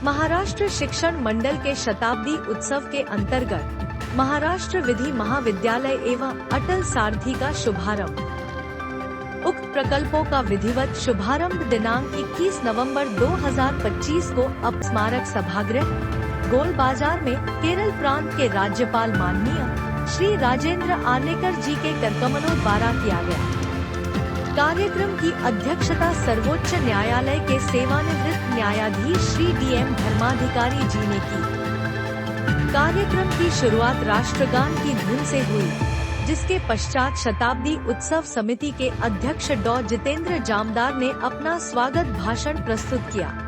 महाराष्ट्र शिक्षण मंडल के शताब्दी उत्सव के अंतर्गत महाराष्ट्र विधि महाविद्यालय एवं अटल सारथी का शुभारंभ। उक्त प्रकल्पों का विधिवत शुभारंभ दिनांक 21 नवंबर 2025 को अप स्मारक सभागृह गोल बाजार में केरल प्रांत के राज्यपाल माननीय श्री राजेंद्र आर्लेकर जी के करकमलों द्वारा किया गया। कार्यक्रम की अध्यक्षता सर्वोच्च न्यायालय के सेवानिवृत्त न्यायाधीश श्री DM धर्माधिकारी जी ने की। कार्यक्रम की शुरुआत राष्ट्रगान की धुन से हुई, जिसके पश्चात शताब्दी उत्सव समिति के अध्यक्ष डॉ जितेंद्र जामदार ने अपना स्वागत भाषण प्रस्तुत किया।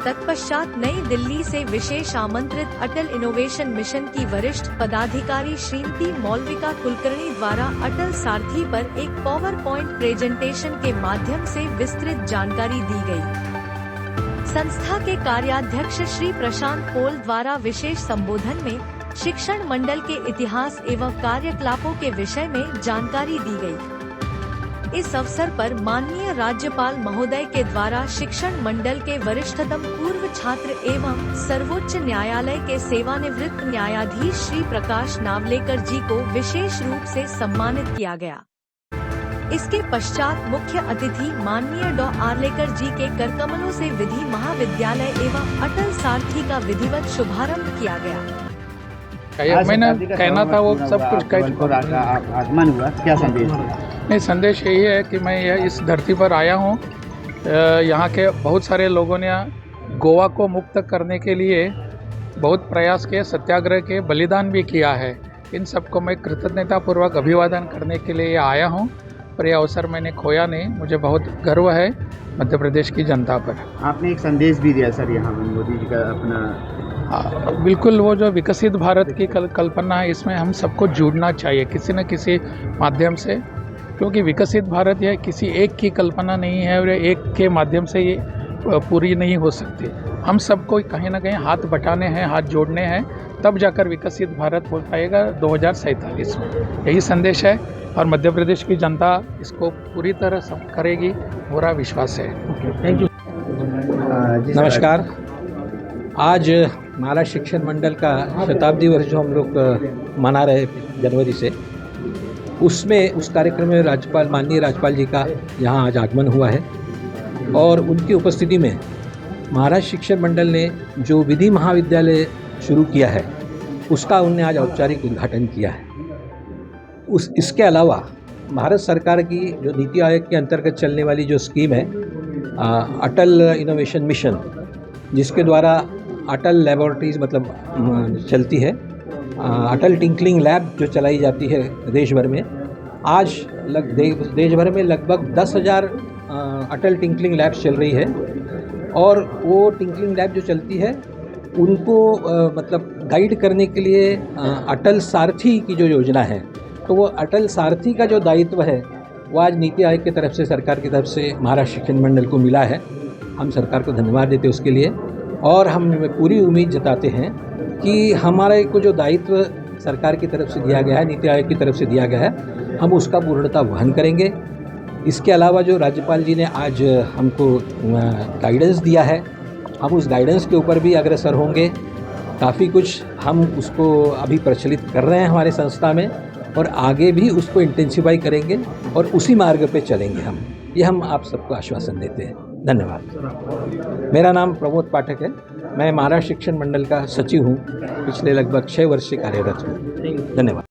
तत्पश्चात नई दिल्ली से विशेष आमंत्रित अटल इनोवेशन मिशन की वरिष्ठ पदाधिकारी श्रीमती मौलविका कुलकर्णी द्वारा अटल सारथी पर एक पावर पॉइंट प्रेजेंटेशन के माध्यम से विस्तृत जानकारी दी गई। संस्था के कार्याध्यक्ष श्री प्रशांत पोल द्वारा विशेष संबोधन में शिक्षण मंडल के इतिहास एवं कार्यकलापों के विषय में जानकारी दी गई। इस अवसर पर माननीय राज्यपाल महोदय के द्वारा शिक्षण मंडल के वरिष्ठतम पूर्व छात्र एवं सर्वोच्च न्यायालय के सेवानिवृत्त न्यायाधीश श्री प्रकाश नावलेकर जी को विशेष रूप से सम्मानित किया गया। इसके पश्चात मुख्य अतिथि माननीय डॉ आर्लेकर जी के करकमलों से विधि महाविद्यालय एवं अटल सारथी का विधिवत शुभारंभ किया गया। मैंने कहना था वो सब कुछ आगमन हुआ, क्या संदेश है? नहीं, संदेश यही है कि मैं इस धरती पर आया हूँ। यहाँ के बहुत सारे लोगों ने गोवा को मुक्त करने के लिए बहुत प्रयास किए, सत्याग्रह के बलिदान भी किया है। इन सबको मैं कृतज्ञतापूर्वक अभिवादन करने के लिए आया हूँ और यह अवसर मैंने खोया नहीं। मुझे बहुत गर्व है मध्य प्रदेश की जनता पर। आपने एक संदेश भी दिया सर यहाँ मोदी जी का अपना। बिल्कुल, वो जो विकसित भारत की कल्पना है, इसमें हम सबको जुड़ना चाहिए किसी न किसी माध्यम से, क्योंकि विकसित भारत यह किसी एक की कल्पना नहीं है और एक के माध्यम से ये पूरी नहीं हो सकती। हम सबको कहीं ना कहीं हाथ बटाने हैं, हाथ जोड़ने हैं, तब जाकर विकसित भारत हो पाएगा 2047 में। यही संदेश है और मध्य प्रदेश की जनता इसको पूरी तरह सब करेगी, पूरा विश्वास है। Thank you. नमस्कार। आज महाराष्ट्र शिक्षण मंडल का शताब्दी वर्ष जो हम लोग मना रहे जनवरी से, उसमें उस कार्यक्रम में राज्यपाल माननीय राज्यपाल जी का यहाँ आज आगमन हुआ है और उनकी उपस्थिति में महाराष्ट्र शिक्षण मंडल ने जो विधि महाविद्यालय शुरू किया है उसका उन्होंने आज औपचारिक उद्घाटन किया है। इसके अलावा भारत सरकार की जो नीति आयोग के अंतर्गत चलने वाली जो स्कीम है अटल इनोवेशन मिशन, जिसके द्वारा अटल लैबोरेटरीज मतलब चलती है, अटल टिंकरिंग लैब जो चलाई जाती है देश भर में। आज देश भर में लगभग 10,000 अटल टिंकरिंग लैब्स चल रही है और वो टिंकरिंग लैब जो चलती है उनको मतलब गाइड करने के लिए अटल सारथी की जो योजना है, तो वो अटल सारथी का जो दायित्व है वो आज नीति आयोग की तरफ से, सरकार की तरफ से महाराष्ट्र शिक्षण मंडल को मिला है। हम सरकार को धन्यवाद देते हैं उसके लिए और हम पूरी उम्मीद जताते हैं कि हमारे को जो दायित्व सरकार की तरफ से दिया गया है, नीति आयोग की तरफ से दिया गया है, हम उसका पूर्णतः वहन करेंगे। इसके अलावा जो राज्यपाल जी ने आज हमको गाइडेंस दिया है, हम उस गाइडेंस के ऊपर भी अग्रसर होंगे। काफ़ी कुछ हम उसको अभी प्रचलित कर रहे हैं हमारे संस्था में और आगे भी उसको इंटेंसिफाई करेंगे और उसी मार्ग पे चलेंगे हम। ये हम आप सबको आश्वासन देते हैं। धन्यवाद। मेरा नाम प्रमोद पाठक है। मैं महाराष्ट्र शिक्षण मंडल का सचिव हूँ। पिछले लगभग 6 वर्ष से कार्यरत हूँ। धन्यवाद।